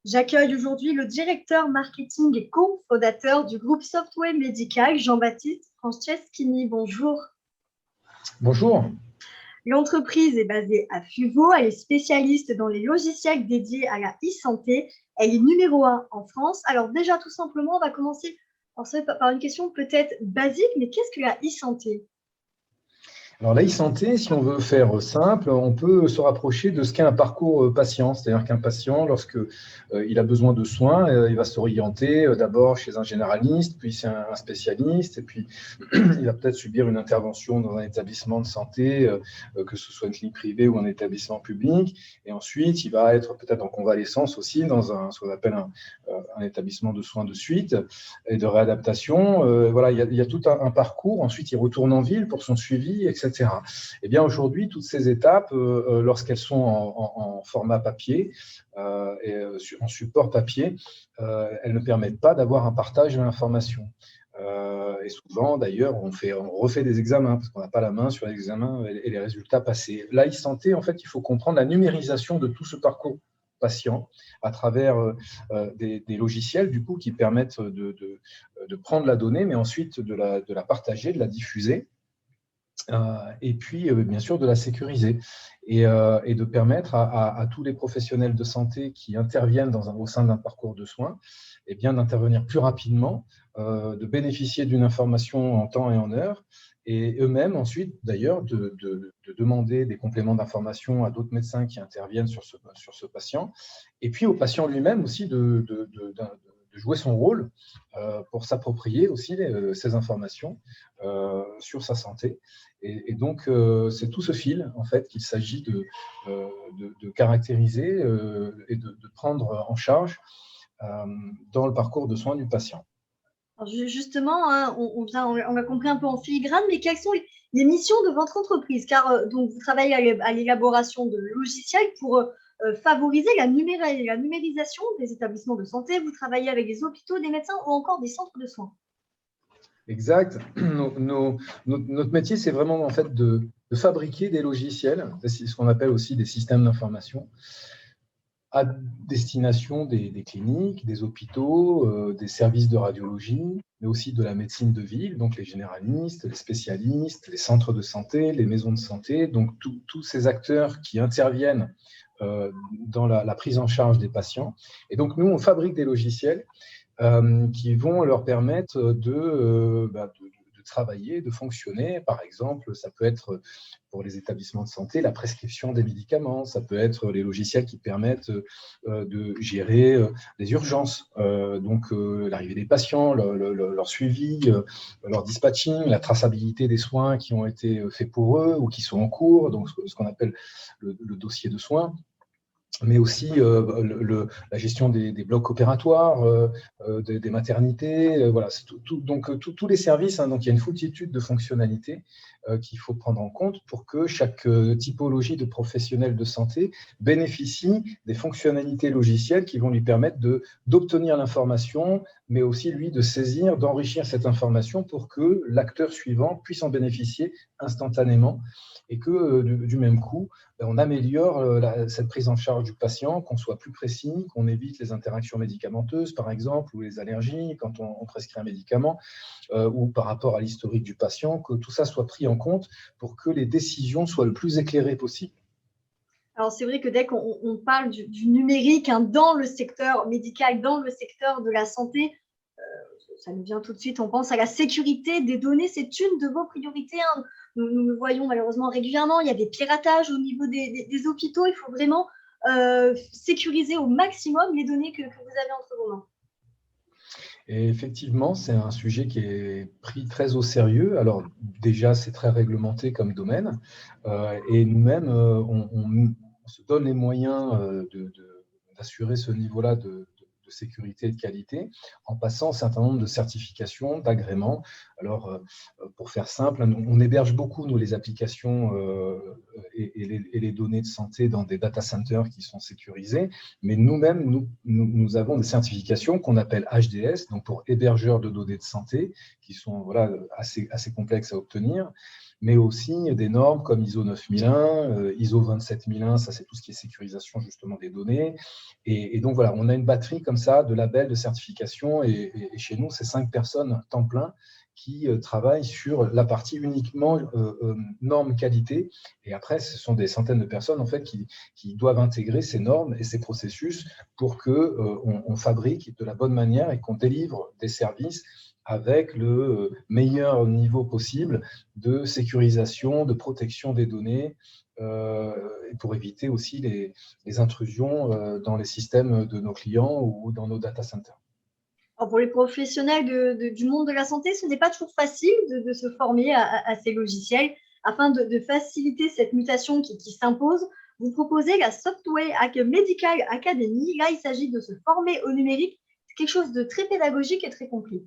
J'accueille aujourd'hui le directeur marketing et cofondateur du groupe Software Médical, Jean-Baptiste Franceschini. Bonjour. Bonjour. L'entreprise est basée à Fuveau. Elle est spécialiste dans les logiciels dédiés à la e-santé. Elle est numéro 1 en France. Alors déjà, tout simplement, on va commencer par une question peut-être basique, mais qu'est-ce que la e-santé ? Alors, la e-santé, si on veut faire simple, on peut se rapprocher de ce qu'est un parcours patient. C'est-à-dire qu'un patient, lorsque il a besoin de soins, il va s'orienter d'abord chez un généraliste, puis c'est un spécialiste, et puis il va peut-être subir une intervention dans un établissement de santé, que ce soit une clinique privée ou un établissement public. Et ensuite, il va être peut-être en convalescence aussi dans ce qu'on appelle un établissement de soins de suite et de réadaptation. Voilà, il y a tout un parcours. Ensuite, il retourne en ville pour son suivi, etc. Eh bien, aujourd'hui, toutes ces étapes, lorsqu'elles sont en format papier et en support papier, elles ne permettent pas d'avoir un partage de l'information. Et souvent, d'ailleurs, on refait des examens parce qu'on n'a pas la main sur les examens et les résultats passés. La e-santé, en fait, il faut comprendre la numérisation de tout ce parcours patient à travers des logiciels du coup, qui permettent de prendre la donnée, mais ensuite de la partager, de la diffuser. Et puis, bien sûr, de la sécuriser et de permettre à tous les professionnels de santé qui interviennent au sein d'un parcours de soins eh bien, d'intervenir plus rapidement, de bénéficier d'une information en temps et en heure, et eux-mêmes, ensuite, d'ailleurs, de demander des compléments d'information à d'autres médecins qui interviennent sur ce patient, et puis au patient lui-même aussi de jouer son rôle pour s'approprier aussi ces informations sur sa santé. Et donc, c'est tout ce fil, en fait, qu'il s'agit de caractériser et de prendre en charge dans le parcours de soins du patient. Alors justement, hein, on a compris un peu en filigrane, mais quelles sont les missions de votre entreprise? Car donc, vous travaillez à l'élaboration de logiciels pour favoriser la numérisation des établissements de santé. Vous travaillez avec des hôpitaux, des médecins ou encore des centres de soins. Exact. Notre métier, c'est vraiment en fait de fabriquer des logiciels, c'est ce qu'on appelle aussi des systèmes d'information, à destination des cliniques, des hôpitaux, des services de radiologie, mais aussi de la médecine de ville, donc les généralistes, les spécialistes, les centres de santé, les maisons de santé, donc tous ces acteurs qui interviennent dans la prise en charge des patients. Et donc, nous, on fabrique des logiciels qui vont leur permettre de travailler, de fonctionner. Par exemple, ça peut être pour les établissements de santé la prescription des médicaments, ça peut être les logiciels qui permettent de gérer les urgences, donc l'arrivée des patients, leur suivi, leur dispatching, la traçabilité des soins qui ont été faits pour eux ou qui sont en cours, donc ce qu'on appelle le dossier de soins, mais aussi la gestion des blocs opératoires, des maternités. Voilà, c'est donc tous les services. Hein, donc, il y a une foultitude de fonctionnalités qu'il faut prendre en compte pour que chaque typologie de professionnel de santé bénéficie des fonctionnalités logicielles qui vont lui permettre d'obtenir l'information, mais aussi, lui, de saisir, d'enrichir cette information pour que l'acteur suivant puisse en bénéficier instantanément et que, du même coup, on améliore cette prise en charge du patient, qu'on soit plus précis, qu'on évite les interactions médicamenteuses, par exemple, ou les allergies quand on prescrit un médicament, ou par rapport à l'historique du patient, que tout ça soit pris en compte pour que les décisions soient le plus éclairées possible. Alors, c'est vrai que dès qu'on parle du numérique hein, dans le secteur médical, dans le secteur de la santé, ça nous vient tout de suite, on pense à la sécurité des données, c'est une de vos priorités. Hein. Nous le voyons malheureusement régulièrement, il y a des piratages au niveau des hôpitaux, il faut vraiment sécuriser au maximum les données que vous avez entre vos mains. Et effectivement, c'est un sujet qui est pris très au sérieux. Alors déjà, c'est très réglementé comme domaine, et nous-mêmes, on se donne les moyens d'assurer ce niveau-là de sécurité et de qualité en passant un certain nombre de certifications, d'agréments. Alors, pour faire simple, on héberge beaucoup, nous, les applications et les données de santé dans des data centers qui sont sécurisés, mais nous-mêmes, nous avons des certifications qu'on appelle HDS, donc pour hébergeurs de données de santé, qui sont voilà, assez complexes à obtenir. mais aussi des normes comme ISO 9001, ISO 27001, ça c'est tout ce qui est sécurisation justement des données. Et donc voilà, on a une batterie comme ça de labels, de certification, et chez nous, c'est 5 personnes temps plein qui travaillent sur la partie uniquement normes qualité. Et après, ce sont des centaines de personnes en fait, qui doivent intégrer ces normes et ces processus pour qu'on fabrique de la bonne manière et qu'on délivre des services avec le meilleur niveau possible de sécurisation, de protection des données, et pour éviter aussi les intrusions dans les systèmes de nos clients ou dans nos data centers. Alors pour les professionnels du monde de la santé, ce n'est pas toujours facile de se former à ces logiciels. Afin de faciliter cette mutation qui s'impose, vous proposez la Software Medical Academy. Là, il s'agit de se former au numérique. C'est quelque chose de très pédagogique et très complet.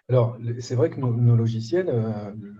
Alors, c'est vrai que nos logiciels,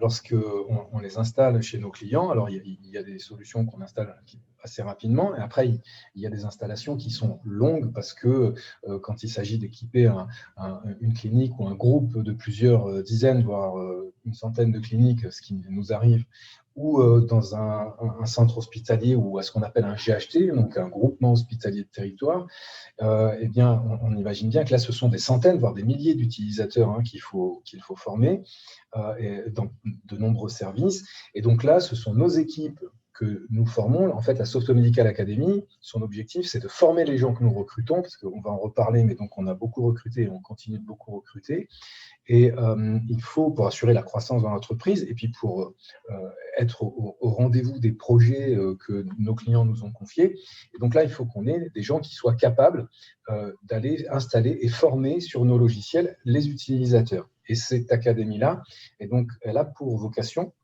lorsqu'on les installe chez nos clients, alors il y a des solutions qu'on installe assez rapidement, et après, il y a des installations qui sont longues parce que quand il s'agit d'équiper une clinique ou un groupe de plusieurs dizaines, voire une centaine de cliniques, ce qui nous arrive, ou dans un centre hospitalier ou à ce qu'on appelle un GHT, donc un groupement hospitalier de territoire, eh bien, on imagine bien que là, ce sont des centaines, voire des milliers d'utilisateurs qu'il faut former dans de nombreux services. Et donc là, ce sont nos équipes que nous formons. En fait, la Software Medical Academy, son objectif, c'est de former les gens que nous recrutons, parce qu'on va en reparler, mais donc on a beaucoup recruté et on continue de beaucoup recruter. Et il faut, pour assurer la croissance dans l'entreprise, et puis pour être au rendez-vous des projets que nos clients nous ont confiés. Et donc là, il faut qu'on ait des gens qui soient capables d'aller installer et former sur nos logiciels les utilisateurs. Et cette académie-là, et donc, elle a pour vocation,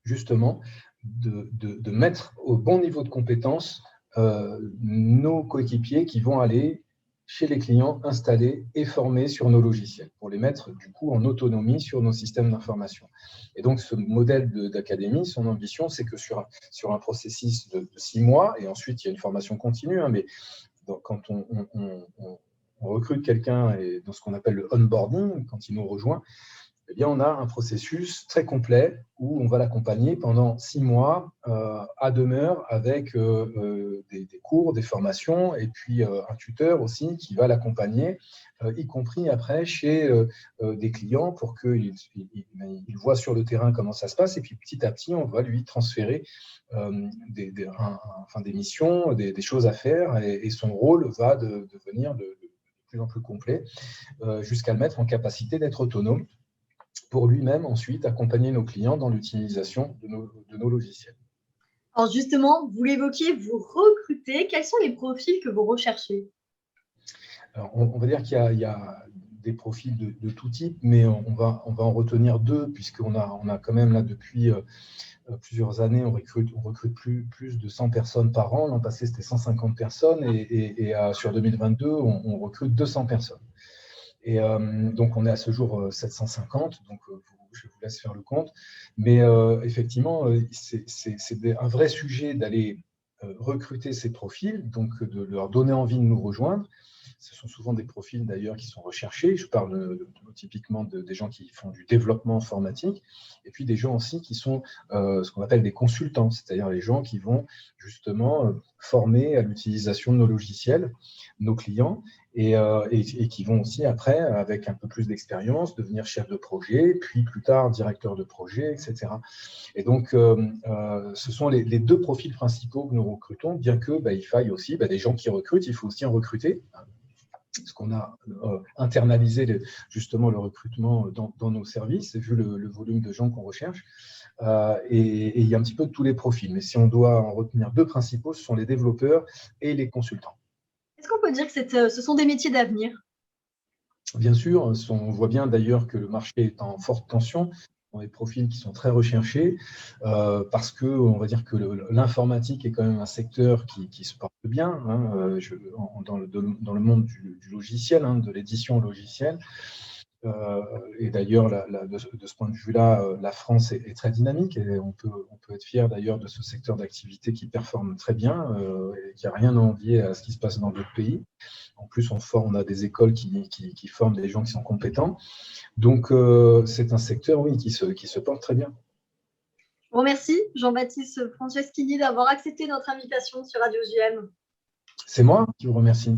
justement, de mettre au bon niveau de compétence nos coéquipiers qui vont aller chez les clients, installer et former sur nos logiciels pour les mettre du coup en autonomie sur nos systèmes d'information. Et donc ce modèle d'académie, son ambition, c'est que sur un processus de 6 mois, et ensuite il y a une formation continue, mais quand on recrute quelqu'un et dans ce qu'on appelle le onboarding, quand il nous rejoint, eh bien, on a un processus très complet où on va l'accompagner pendant 6 mois à demeure avec des cours, des formations et puis un tuteur aussi qui va l'accompagner, y compris après chez des clients pour qu'il voit sur le terrain comment ça se passe. Et puis petit à petit, on va lui transférer des missions, des choses à faire et son rôle va devenir de plus en plus complet jusqu'à le mettre en capacité d'être autonome pour lui-même ensuite accompagner nos clients dans l'utilisation de nos logiciels. Alors justement, vous l'évoquiez, vous recrutez. Quels sont les profils que vous recherchez? Alors, on va dire qu'il y a des profils de tout type, mais on va en retenir 2, puisqu'on a quand même là depuis plusieurs années, on recrute plus de 100 personnes par an. L'an passé, c'était 150 personnes et sur 2022, on recrute 200 personnes. Et donc, on est à ce jour 750, donc je vous laisse faire le compte. Mais effectivement, c'est un vrai sujet d'aller recruter ces profils, donc de leur donner envie de nous rejoindre. Ce sont souvent des profils d'ailleurs qui sont recherchés. Je parle typiquement des gens qui font du développement informatique et puis des gens aussi qui sont ce qu'on appelle des consultants, c'est-à-dire les gens qui vont justement former à l'utilisation de nos logiciels, nos clients, et qui vont aussi après, avec un peu plus d'expérience, devenir chef de projet, puis plus tard directeur de projet, etc. Et donc, ce sont les 2 profils principaux que nous recrutons, bien que il faille aussi des gens qui recrutent, il faut aussi en recruter. Parce qu'on a internalisé justement le recrutement dans nos services, vu le volume de gens qu'on recherche. Et il y a un petit peu de tous les profils. Mais si on doit en retenir 2 principaux, ce sont les développeurs et les consultants. Est-ce qu'on peut dire que ce sont des métiers d'avenir? Bien sûr, on voit bien d'ailleurs que le marché est en forte tension, dans des profils qui sont très recherchés, parce qu'on va dire que l'informatique est quand même un secteur qui se porte bien dans le monde du logiciel, de l'édition logicielle. Et d'ailleurs, de ce point de vue-là, la France est très dynamique et on peut être fier d'ailleurs de ce secteur d'activité qui performe très bien et qui n'a rien à envier à ce qui se passe dans d'autres pays. En plus, on a des écoles qui forment des gens qui sont compétents. Donc, c'est un secteur, oui, qui se porte très bien. Je vous remercie, Jean-Baptiste Franceschini, d'avoir accepté notre invitation sur Radio JM. C'est moi qui vous remercie.